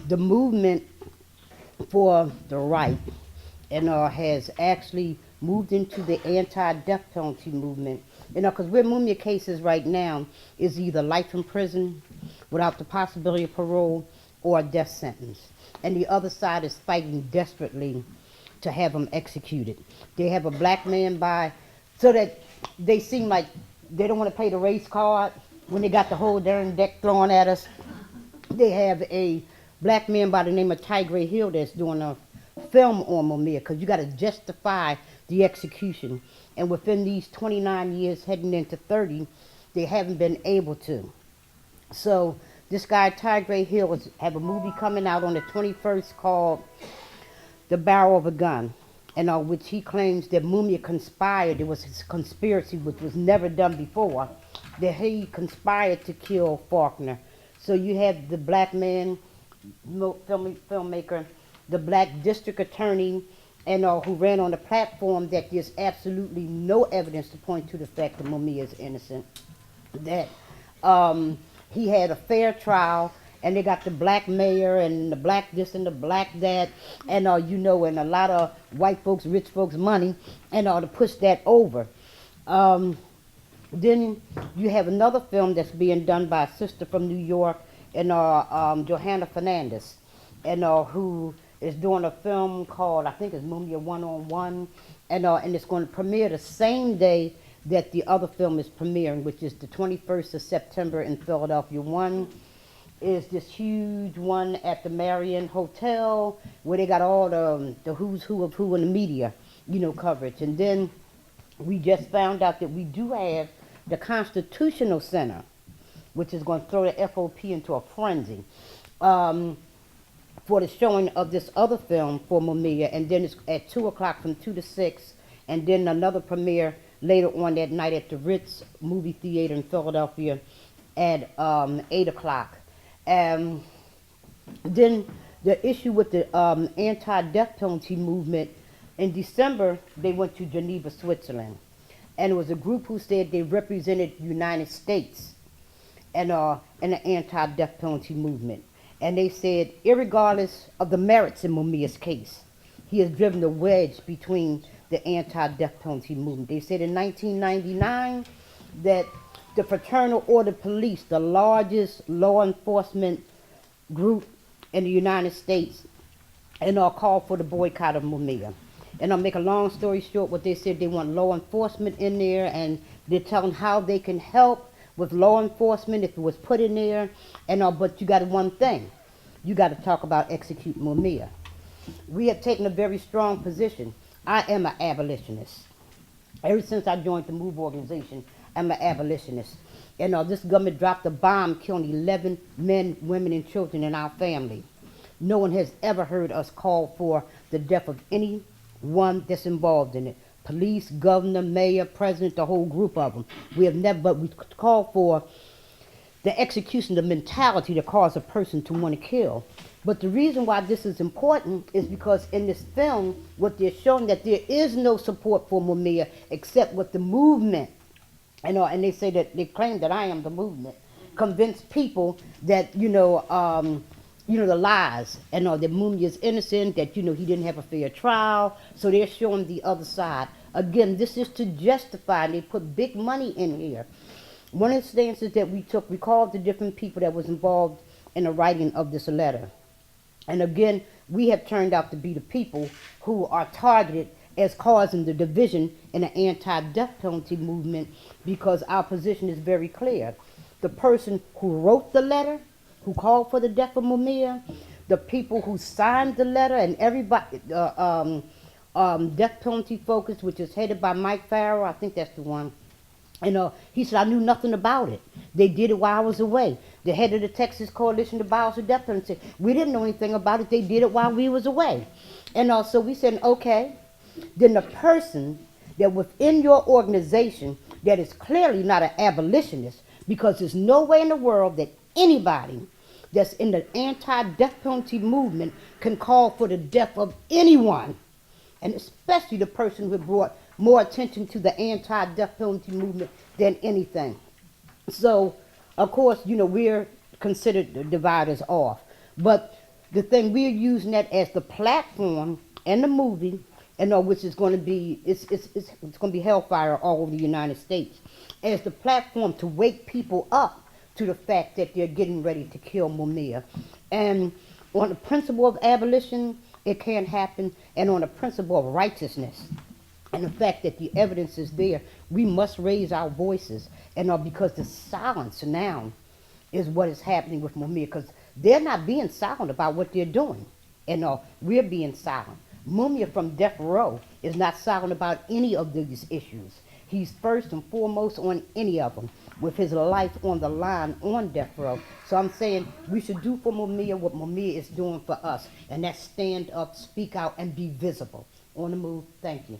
the movement for the right and has actually moved into the anti-death penalty movement. Because where Mumia cases right now is either life in prison without the possibility of parole or a death sentence. And the other side is fighting desperately to have him executed. They have a black man by, so that they seem like they don't want to pay the race card when they got the whole darn deck thrown at us. They have a black man by the name of Tigray Hill that's doing a film on Mumia, because you got to justify the execution. And within these 29 years heading into 30, they haven't been able to. So this guy Tigray Hill have a movie coming out on the 21st called The Barrel of a Gun, and which he claims that Mumia conspired. It was his conspiracy, which was never done before, that he conspired to kill Faulkner. So you have the black man, filmmaker, the black district attorney, and who ran on the platform that there's absolutely no evidence to point to the fact that Mumia is innocent. That he had a fair trial, and they got the black mayor and the black this and the black that, and and a lot of white folks, rich folks' money, and to push that over. Then you have another film that's being done by a sister from New York, and Johanna Fernandez, and who is doing a film called, I think it's Mumia One-on-One, and it's going to premiere the same day that the other film is premiering, which is the 21st of September in Philadelphia. One is this huge one at the Marion Hotel where they got all the who's who of who in the media, coverage. And then we just found out that we do have the Constitutional Center, which is going to throw the FOP into a frenzy for the showing of this other film for Mumia. And then it's at 2 o'clock from 2 to 6, and then another premiere later on that night at the Ritz Movie Theater in Philadelphia at 8 o'clock. Then the issue with the anti-death penalty movement, in December, they went to Geneva, Switzerland. And it was a group who said they represented the United States and in the anti-death penalty movement. And they said, irregardless of the merits in Mumia's case, he has driven a wedge between the anti-death penalty movement. They said in 1999 that the Fraternal Order Police, the largest law enforcement group in the United States, and called for the boycott of Mumia. And I'll make a long story short, what they said, they want law enforcement in there, and they're telling how they can help with law enforcement if it was put in there. And but you got one thing, you got to talk about executing Mumia. We have taken a very strong position. I am an abolitionist. Ever since I joined the MOVE organization, I'm an abolitionist. And this government dropped a bomb killing 11 men, women, and children in our family. No one has ever heard us call for the death of anyone that's involved in it. Police, governor, mayor, president, the whole group of them. We have never, but we call for the execution, the mentality that causes a person to want to kill. But the reason why this is important is because in this film, what they're showing that there is no support for Mumia except with the movement. And they say that they claim that I am the movement. Convince people that the lies, and that Mumia is innocent, that he didn't have a fair trial. So they're showing the other side. Again, this is to justify, and they put big money in here. One of the stances that we took, we called the different people that was involved in the writing of this letter. And again, we have turned out to be the people who are targeted as causing the division in the anti-death penalty movement, because our position is very clear. The person who wrote the letter, who called for the death of Mumia, the people who signed the letter, and everybody, Death Penalty Focus, which is headed by Mike Farrell, I think that's the one. He said, I knew nothing about it. They did it while I was away. The head of the Texas Coalition to Abolish the Death Penalty said, we didn't know anything about it. They did it while we was away. And so we said, okay. Then the person that within your organization that is clearly not an abolitionist, because there's no way in the world that anybody that's in the anti-death penalty movement can call for the death of anyone, and especially the person who brought more attention to the anti-death penalty movement than anything. So, of course, we're considered the dividers off. But the thing we're using that as the platform and the movie, which is going to be it's going to be hellfire all over the United States, as the platform to wake people up to the fact that they're getting ready to kill Mumia. And on the principle of abolition, it can't happen, and on the principle of righteousness and the fact that the evidence is there, we must raise our voices, because the silence now is what is happening with Mumia, because they're not being silent about what they're doing, we're being silent. Mumia from death row is not silent about any of these issues. He's first and foremost on any of them, with his life on the line on death row. So I'm saying we should do for Mumia what Mumia is doing for us, and that's stand up, speak out, and be visible. On the move. Thank you.